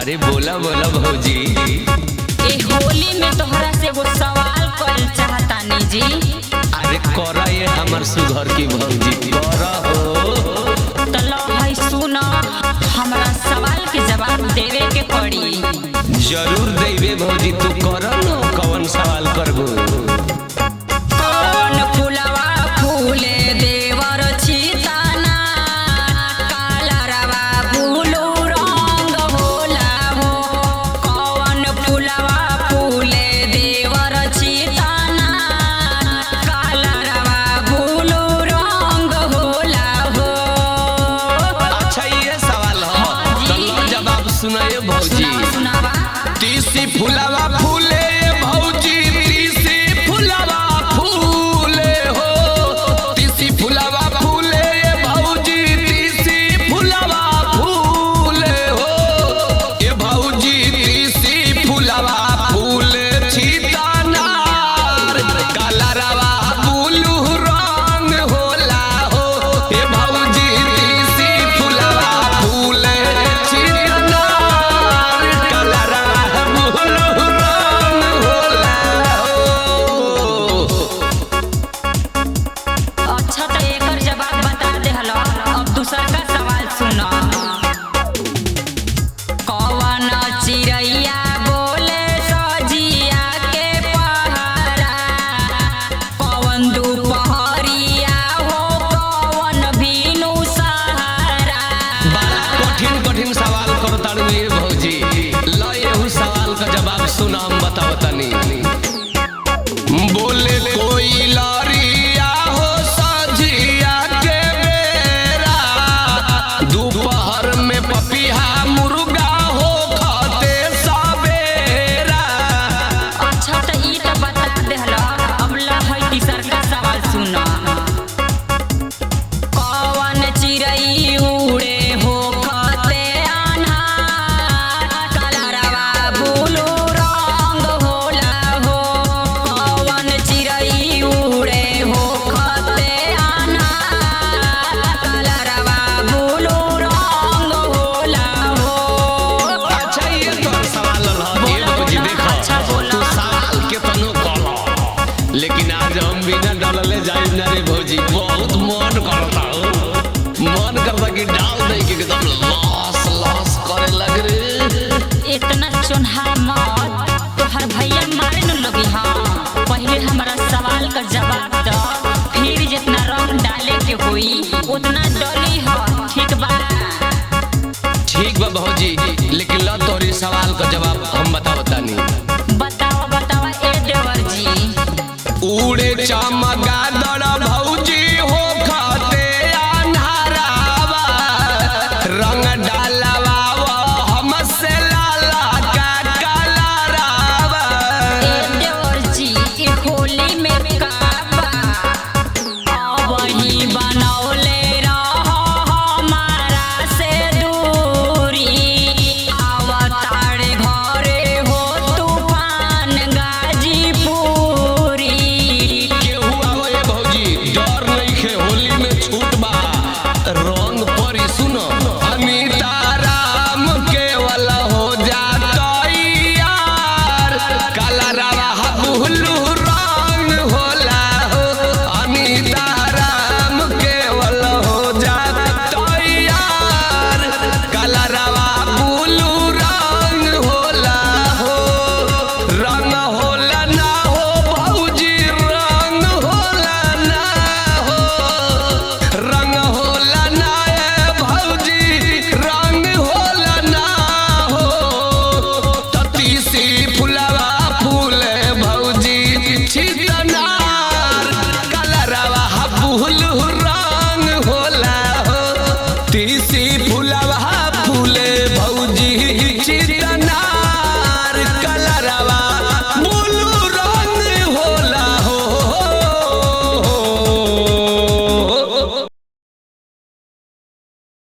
अरे बोला बोला भौजी। ए होली में तोहरा से वो सवाल करल चाहतानी जी। अरे करा ये हमर सुघर की भौजी करा हो। तो लो भाई सुनो, हमरा सवाल के जवाब देवे के पड़ी। जरूर देवे भौजी, तू कर न कौन सवाल करबो। कौन फुलवा फूले देवर छिताना, कालरवा ब्लू रंग होला हो। कौन फुलवा फूले देवर छिताना, कालरवा ब्लू रंग होला हो। अच्छा ये सवाल हो, चलो जवाब सुनाए भौजी। सुनावा। तीसी फुलवा फूले भौजी, तीसी फुलवा फूले हो। तीसी फुलवा फूले भौजी, तीसी फुलवा फूले हो। ये भौजी तीसी फुलवा फूले छितानार, कालरवा ब्लू रंग होला हो। ये भौजी तीसी फुलवा फूले छितानार, कालरवा ब्लू रंग होला हो। अच्छा तो एकर जवाब बता दे हलो। अब दूसरा का सवाल सुनो। कौन चिड़ैया बोले सजिया के पहरा, कौन दुपहरिया हो, कौन भीनु सहारा। बड़ा कठिन कठिन सवाल करो तारू ये भौजी। लो एहू सवाल का जवाब सुना, हम बताओ तनी। बोले कोई लरिया हो सजिया के बेरा, दोपहर में पपिहा मुर्गा हो खाते सवेरा। अच्छा तो ई तो बता दे हलो। अब ला है तीसर का सवाल सुनो। कौन चिड़ै उड़े हो खाते अन्हार, कालरवा ब्लू रंग होला हो। कौन चिड़ै उड़े हो खाते अन्हार, कालरवा ब्लू रंग होला हो। अच्छा ये तो सवाल रहा ये भौजी। देखो अच्छा बोला। तू सवाल के तनो कलो, लेकिन आज हम बिना डलले जाए ना रे भौजी। बहुत मन करता हो, मन करता कि डाल दे के एकदम लास लास करे लग रे। इतना चुनहा मत, तोहर भैया मारे न लगी। हाँ पहले हमारा सवाल का जवाब दो, फिर जितना रंग डाले के हुई उतना डली हो। ठीक बा? ठीक बा भौजी, लेकिन लो तोरी सवाल का जवाब हम बताओ तानी। बताओ बताओ ए देवर जी। उड़े चमगादड़ भौजी हो खाते अन्हारावा, रंग डालवा हमसे लाला का कालरावा। ए देवर जी ई होली में का बा, वही बनौले रहो हमारा से दूरी। आवतारे घरे हो तूफान गाजीपुरी। केहू आवे भौजी, डर नहीं खे, होली में छूट बा रंग परी। सुनो